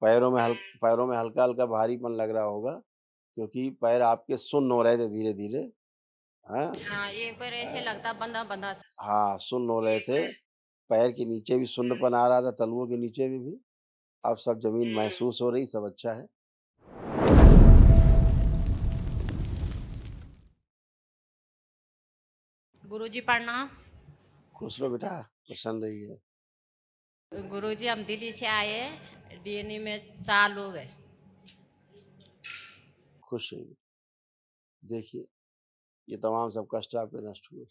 पैरों में हल्का हल्का भारीपन लग रहा होगा, क्योंकि पैर आपके सुन्न हो रहे थे धीरे धीरे। हाँ, हाँ, एक बार ऐसे लगता बंधा-बंधा सा। हाँ, सुन्न हो रहे थे। पैर के नीचे भी सुन्नपन आ रहा था, तलुओं के नीचे भी। अब सब जमीन महसूस हो रही, सब अच्छा है। गुरुजी प्रणाम। खुश रहो बेटा, प्रसन्न रहिए। गुरुजी हम दिल्ली से आए हैं, डीएनए में 4 लोग हैं। खुश रहिए। देखिए, ये तमाम सब कष्ट आपके नष्ट हुए।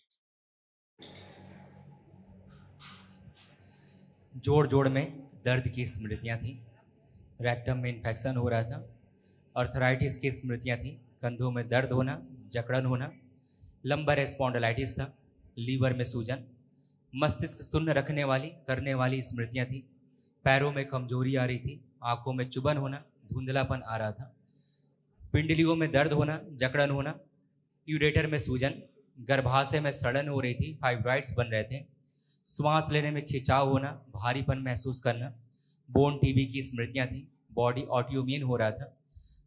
जोड़ जोड़ में दर्द की स्मृतियां थीं, रेक्टम में इन्फेक्शन हो रहा था, अर्थराइटिस की स्मृतियां थीं, कंधों में दर्द होना, जकड़न होना, लंबर स्पॉन्डिलाइटिस था, लीवर में सूजन, मस्तिष्क सुन्न रखने वाली करने वाली स्मृतियां थीं, पैरों में कमजोरी आ रही थी, आंखों में चुभन होना, धुंधलापन आ रहा था, पिंडलियों में दर्द होना, जकड़न होना, यूरेटर में सूजन, गर्भाशय में सड़न हो रही थी, फाइब्रॉइड्स बन रहे थे, श्वास लेने में खिंचाव होना, भारीपन महसूस करना, बोन टीबी की स्मृतियां थी, बॉडी ऑटोइम्यून हो रहा था,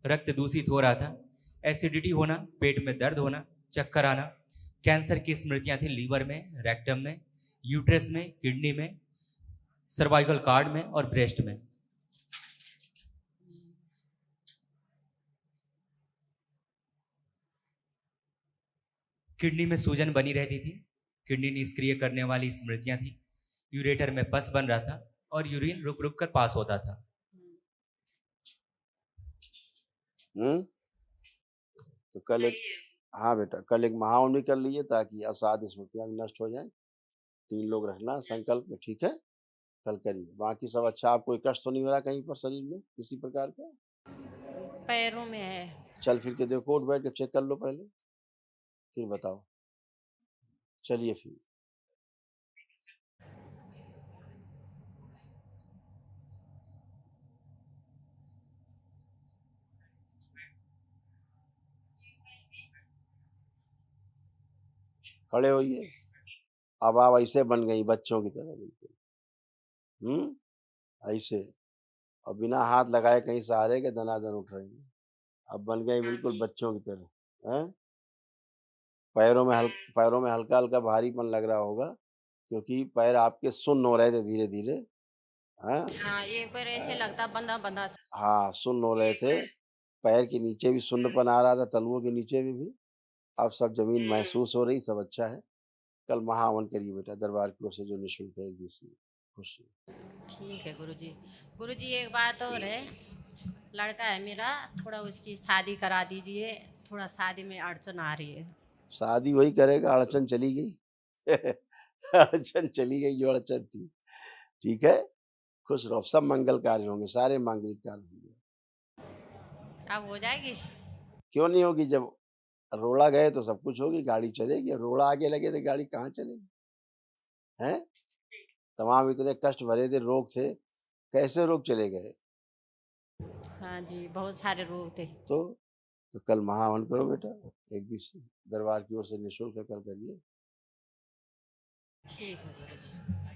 रक्त दूषित हो रहा था, एसिडिटी होना, पेट में दर्द होना, चक्कर आना, कैंसर की स्मृतियां थी लीवर में, रेक्टम में, यूट्रस में, किडनी में, सर्वाइकल कार्ड में और ब्रेस्ट में। किडनी में सूजन बनी रहती थी, किडनी निष्क्रिय करने वाली स्मृतियां थी, यूरेटर में पस बन रहा था और यूरिन रुक रुक कर पास होता था। हुँ? तो कल एक हाँ बेटा, कल एक महावन भी कर लीजिए ताकि असाध स्मृतियाँ भी नष्ट हो जाएँ। 3 लोग रखना संकल्प में, ठीक है? कल करिए। बाकी सब अच्छा, आपको कोई कष्ट तो नहीं हो रहा कहीं पर शरीर में किसी प्रकार का? पैरों में है। चल फिर के देखो, उठ बैठ के चेक कर लो पहले, फिर बताओ। चलिए फिर। खड़े होइए। अब आप ऐसे बन गई बच्चों की तरह बिल्कुल। हुँ? ऐसे, और बिना हाथ लगाए कहीं सहारे के दनादन उठ रही हैं। अब बन गई बिल्कुल बच्चों की तरह, हैं? पैरों में हल्का-हल्का भारीपन लग रहा होगा, क्योंकि पैर आपके सुन्न हो रहे थे धीरे-धीरे। हाँ? हाँ, एक बार ऐसे लगता बंधा-बंधा सा। हाँ, सुन्न हो रहे थे। पैर के नीचे भी सुन्नपन आ रहा था, तलुओं के नीचे भी। अब सब जमीन महसूस हो रही, सब अच्छा है। कल महाहवन करिए बेटा, दरबार की ओर से जो निःशुल्क है 1 दिवसीय। खुश रहिए। ठीक है गुरुजी। गुरुजी एक बात और है, लड़का है मेरा, थोड़ा उसकी शादी करा दीजिए, थोड़ा शादी में अड़चन आ रही है। शादी वही करेगा, अड़चन चली गई। अड़चन चली गई जो अड़चन थी। ठीक है? खुश रहो, सब मंगल कार्य होंगे, सारे मांगलिक कार्य होंगे। अब हो जाएगी? क्यों नहीं होगी? जब रोड़ा गए तो सब कुछ होगी, गाड़ी चलेगी। रोड़ा आगे लगे तो गाड़ी कहाँ चलेगी? हैं? तमाम इतने कष्ट भरे थे, रोग थे, कैसे रोग चले गए? हाँ जी, बहुत सारे रोग थे। तो तो कल महाहवन करो बेटा, 1 दिवसीय दरबार की ओर से निःशुल्क है, कल करिए। ठीक है गुरुजी।